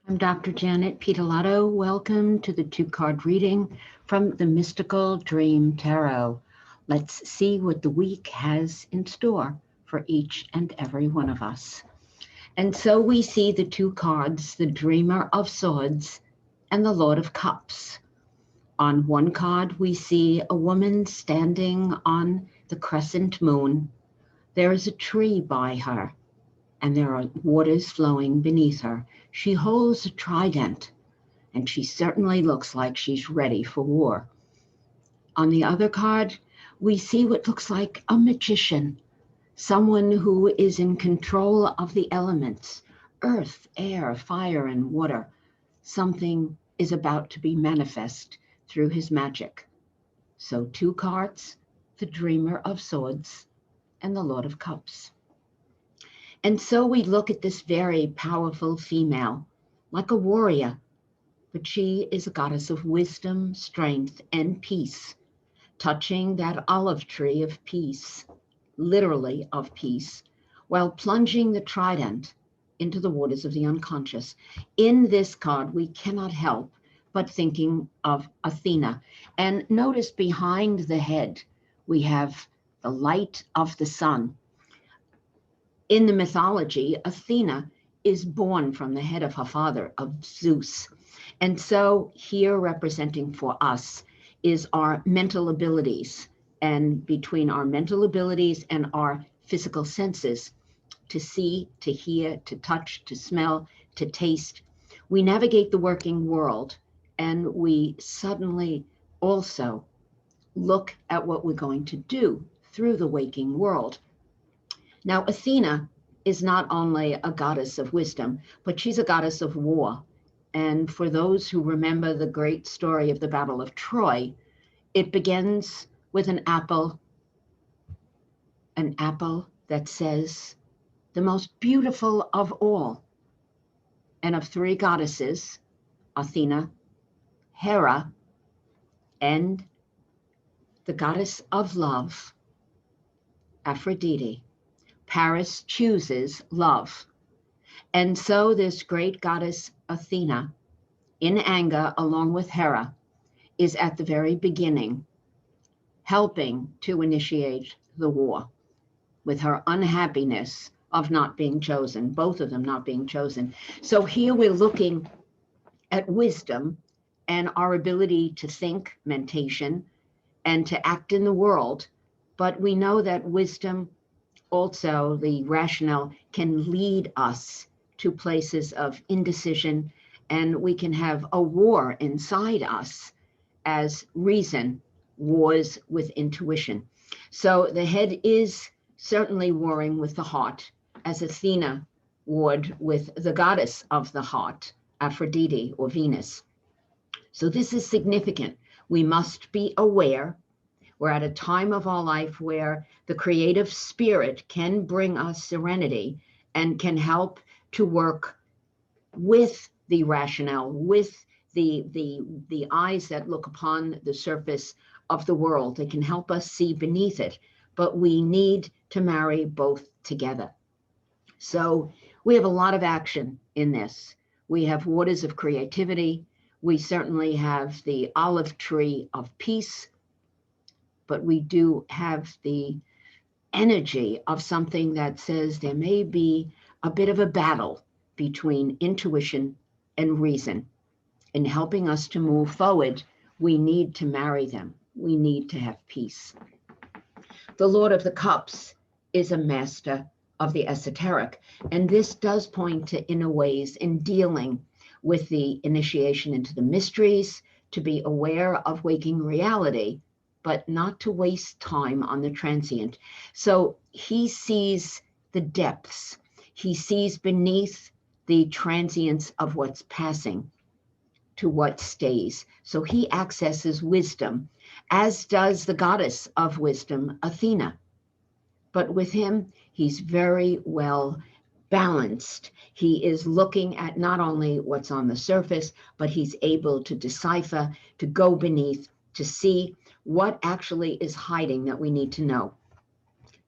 I'm Dr. Janet Piedilato. Welcome to the two-card reading from the Mystical Dream Tarot. Let's see what the week has in store for each and every one of us. And so we see the two cards, the Dreamer of Swords and the Lord of Cups. On one card, we see a woman standing on the crescent moon. There is a tree by her, and there are waters flowing beneath her. She holds a trident, and she certainly looks like she's ready for war. On the other card, we see what looks like a magician, someone who is in control of the elements, earth, air, fire, and water. Something is about to be manifest through his magic. So two cards, the Dreamer of Swords and the Lord of Cups. And so we look at this very powerful female, like a warrior, but she is a goddess of wisdom, strength, and peace, touching that olive tree of peace, literally of peace, while plunging the trident into the waters of the unconscious. In this card, we cannot help but thinking of Athena. And notice behind the head, we have the light of the sun. In the mythology, Athena is born from the head of her father, of Zeus. And so here representing for us is our mental abilities, and between our mental abilities and our physical senses, to see, to hear, to touch, to smell, to taste, we navigate the working world, and we suddenly also look at what we're going to do through the waking world. Now, Athena is not only a goddess of wisdom, but she's a goddess of war. And for those who remember the great story of the Battle of Troy, it begins with an apple that says, the most beautiful of all. And of three goddesses, Athena, Hera, and the goddess of love, Aphrodite, Paris chooses love. And so this great goddess Athena, in anger along with Hera, is at the very beginning helping to initiate the war with her unhappiness of not being chosen, both of them not being chosen. So here we're looking at wisdom and our ability to think, mentation, and to act in the world. But we know that wisdom, also the rationale, can lead us to places of indecision, and we can have a war inside us as reason wars with intuition. So the head is certainly warring with the heart, as Athena warred with the goddess of the heart, Aphrodite or Venus. So this is significant. We must be aware. We're at a time of our life where the creative spirit can bring us serenity and can help to work with the rationale, with the eyes that look upon the surface of the world. They can help us see beneath it, but we need to marry both together. So we have a lot of action in this. We have waters of creativity. We certainly have the olive tree of peace, but we do have the energy of something that says there may be a bit of a battle between intuition and reason. In helping us to move forward, we need to marry them. We need to have peace. The Lord of the Cups is a master of the esoteric, and this does point to inner ways in dealing with the initiation into the mysteries, to be aware of waking reality, but not to waste time on the transient. So he sees the depths. He sees beneath the transience of what's passing to what stays. So he accesses wisdom, as does the goddess of wisdom, Athena. But with him, he's very well balanced. He is looking at not only what's on the surface, but he's able to decipher, to go beneath, to see what actually is hiding that we need to know.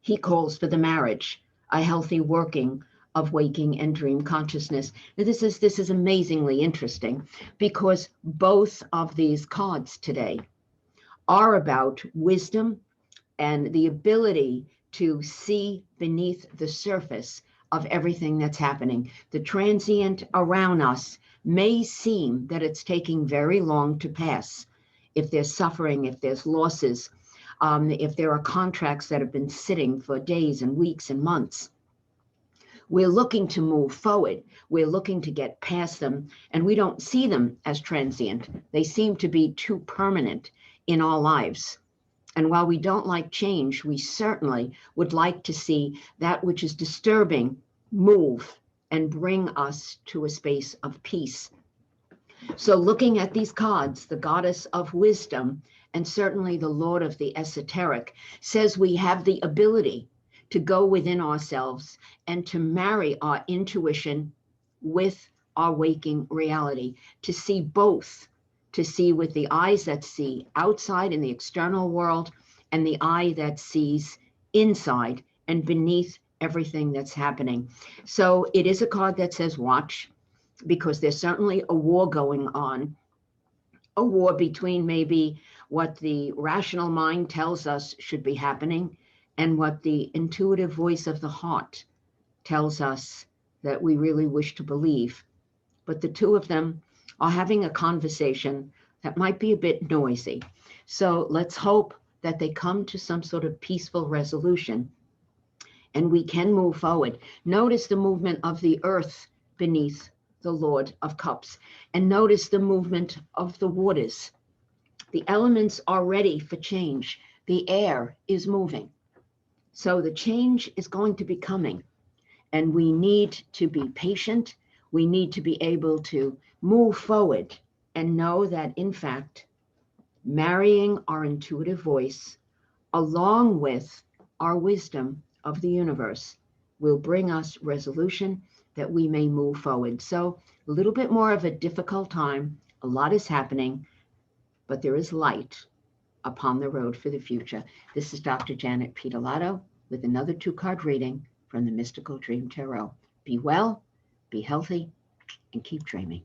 He calls for the marriage, a healthy working of waking and dream consciousness. Now, this is amazingly interesting because both of these cards today are about wisdom and the ability to see beneath the surface of everything that's happening. The transient around us may seem that it's taking very long to pass. If there's suffering, if there's losses, if there are contracts that have been sitting for days and weeks and months, we're looking to move forward. We're looking to get past them, and we don't see them as transient. They seem to be too permanent in our lives. And while we don't like change, we certainly would like to see that which is disturbing move and bring us to a space of peace. So looking at these cards, the goddess of wisdom, and certainly the Lord of the esoteric, says we have the ability to go within ourselves and to marry our intuition with our waking reality, to see both, to see with the eyes that see outside in the external world and the eye that sees inside and beneath everything that's happening. So it is a card that says watch, because there's certainly a war going on, a war between maybe what the rational mind tells us should be happening and what the intuitive voice of the heart tells us that we really wish to believe. But the two of them are having a conversation that might be a bit noisy. So let's hope that they come to some sort of peaceful resolution and we can move forward. Notice the movement of the earth beneath the Lord of Cups, and notice the movement of the waters. The elements are ready for change. The air is moving. So the change is going to be coming, and we need to be patient. We need to be able to move forward and know that, in fact, marrying our intuitive voice along with our wisdom of the universe will bring us resolution that we may move forward. So a little bit more of a difficult time. A lot is happening, but there is light upon the road for the future. This is Dr. Janet Piedilato with another 2-card reading from the Mystical Dream Tarot. Be well, be healthy, and keep dreaming.